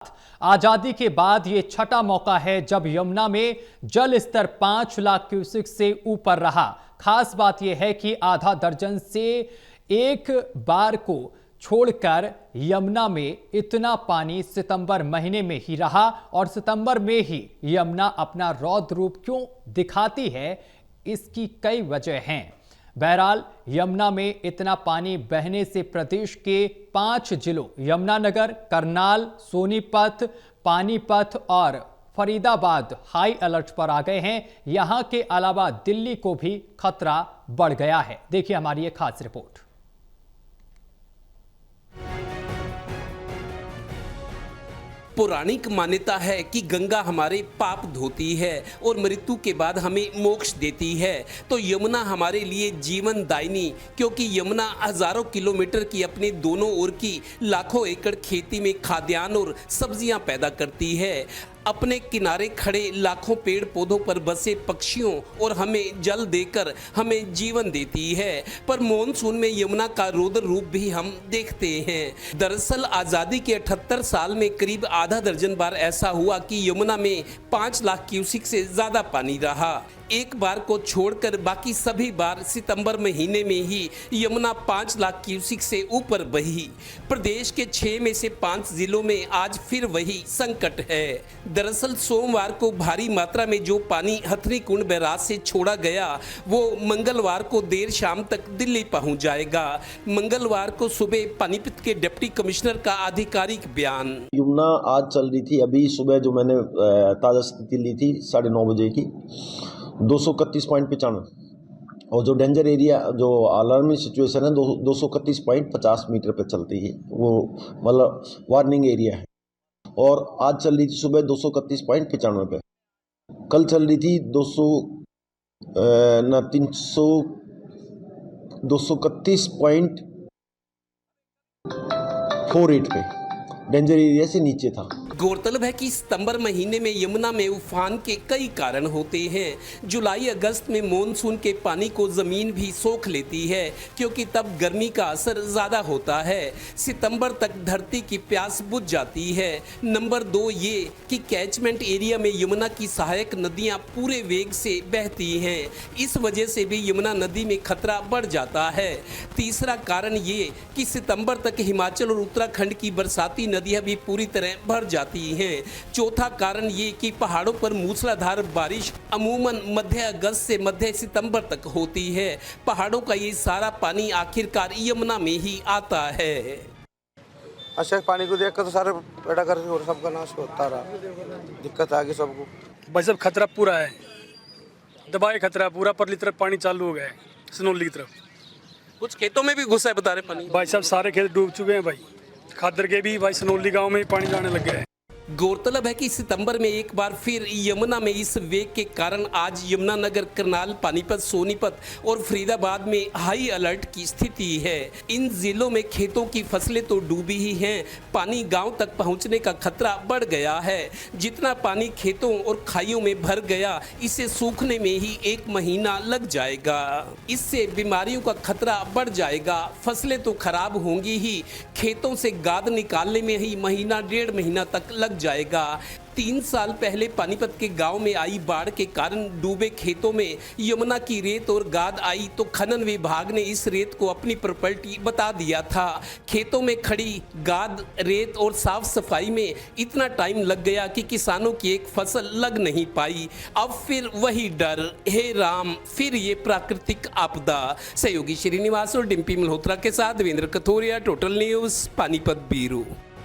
आजादी के बाद ये छठा मौका है जब यमुना में जल स्तर 5 लाख क्यूसेक से ऊपर रहा। खास बात यह है कि आधा दर्जन से एक बार को छोड़कर यमुना में इतना पानी सितंबर महीने में ही रहा और सितंबर में ही यमुना अपना रौद्र रूप क्यों दिखाती है, इसकी कई वजह हैं। बहरहाल यमुना में इतना पानी बहने से प्रदेश के 5 जिलों यमुनानगर, करनाल, सोनीपत, पानीपत और फरीदाबाद हाई अलर्ट पर आ गए हैं। यहां के अलावा दिल्ली को भी खतरा बढ़ गया है। देखिए हमारी एक खास रिपोर्ट। पौराणिक मान्यता है कि गंगा हमारे पाप धोती है और मृत्यु के बाद हमें मोक्ष देती है, तो यमुना हमारे लिए जीवन दायिनी, क्योंकि यमुना हजारों किलोमीटर की अपने दोनों ओर की लाखों एकड़ खेती में खाद्यान्न और सब्जियां पैदा करती है। अपने किनारे खड़े लाखों पेड़ पौधों पर बसे पक्षियों और हमें जल देकर हमें जीवन देती है। पर मॉनसून में यमुना का रौद्र रूप भी हम देखते हैं। दरअसल आज़ादी के 78 साल में करीब आधा दर्जन बार ऐसा हुआ कि यमुना में 5 लाख क्यूसेक से ज़्यादा पानी रहा। एक बार को छोड़कर बाकी सभी बार सितंबर महीने में ही यमुना 5 लाख क्यूसेक से ऊपर बही। प्रदेश के 6 में से 5 जिलों में आज फिर वही संकट है। दरअसल सोमवार को भारी मात्रा में जो पानी हथनी कुंड बैराज से छोड़ा गया वो मंगलवार को देर शाम तक दिल्ली पहुंच जाएगा। मंगलवार को सुबह पानीपत के डिप्टी कमिश्नर का आधिकारिक बयान। यमुना आज चल रही थी, अभी सुबह जो मैंने ताज़ा स्थिति ली थी 9:30 बजे की 231.95 और जो डेंजर एरिया जो अलार्मिंग सिचुएशन है 231.50 मीटर पे चलती है, वो मतलब वार्निंग एरिया है। और आज चल रही थी सुबह 231.95 पे, कल चल रही थी 231.48 पे, डेंजर एरिया से नीचे था। गौरतलब है कि सितंबर महीने में यमुना में उफान के कई कारण होते हैं। जुलाई अगस्त में मॉनसून के पानी को ज़मीन भी सोख लेती है, क्योंकि तब गर्मी का असर ज़्यादा होता है। सितंबर तक धरती की प्यास बुझ जाती है। नंबर 2 ये कि कैचमेंट एरिया में यमुना की सहायक नदियां पूरे वेग से बहती हैं। इस वजह से भी यमुना नदी में खतरा बढ़ जाता है। तीसरा कारण ये कि सितंबर तक हिमाचल और उत्तराखंड की बरसाती नदियाँ भी पूरी तरह भर जाती हैं। चौथा कारण ये कि पहाड़ों पर मूसलाधार बारिश अमूमन मध्य अगस्त से मध्य सितंबर तक होती है। पहाड़ों का ये सारा पानी आखिरकार यमुना में ही आता है। अच्छा, पानी को देखकर तो सारे बेटा कर और सबका नाश होता रहा, दिक्कत आ गई सबको। भाई सब खतरा पूरा है, दबाए खतरा पूरा। परली तरफ पानी चालू हो गया है, सनौली की तरफ। कुछ खेतों में भी घुसा है बता रहे पानी। भाई साहब सारे खेत डूब चुके हैं भाई। खादर के भी भाई सनौली गांव में पानी जाने लग गया है। गौरतलब है कि सितंबर में एक बार फिर यमुना में इस वेग के कारण आज यमुनानगर, करनाल, पानीपत, सोनीपत और फरीदाबाद में हाई अलर्ट की स्थिति है। इन जिलों में खेतों की फसलें तो डूबी ही हैं, पानी गांव तक पहुंचने का खतरा बढ़ गया है। जितना पानी खेतों और खाइयों में भर गया, इसे सूखने में ही 1 महीना लग जाएगा। इससे बीमारियों का खतरा बढ़ जाएगा। फसलें तो खराब होंगी ही, खेतों से गाद निकालने में ही महीना 1.5 महीना तक लग जाएगा। 3 साल पहले पानीपत के गांव में आई बाढ़ के कारण डूबे खेतों में यमुना की रेत और गाद आई, तो खनन विभाग ने इस रेत को अपनी प्रॉपर्टी बता दिया था। खेतों में खड़ी गाद, रेत और साफ सफाई में इतना टाइम लग गया कि किसानों की एक फसल लग नहीं पाई। अब फिर वही डर, हे राम, फिर ये प्राकृतिक आपदा। सहयोगी श्रीनिवास और डिम्पी मल्होत्रा के साथ Devendra Kathoria, Total News, Panipat bureau.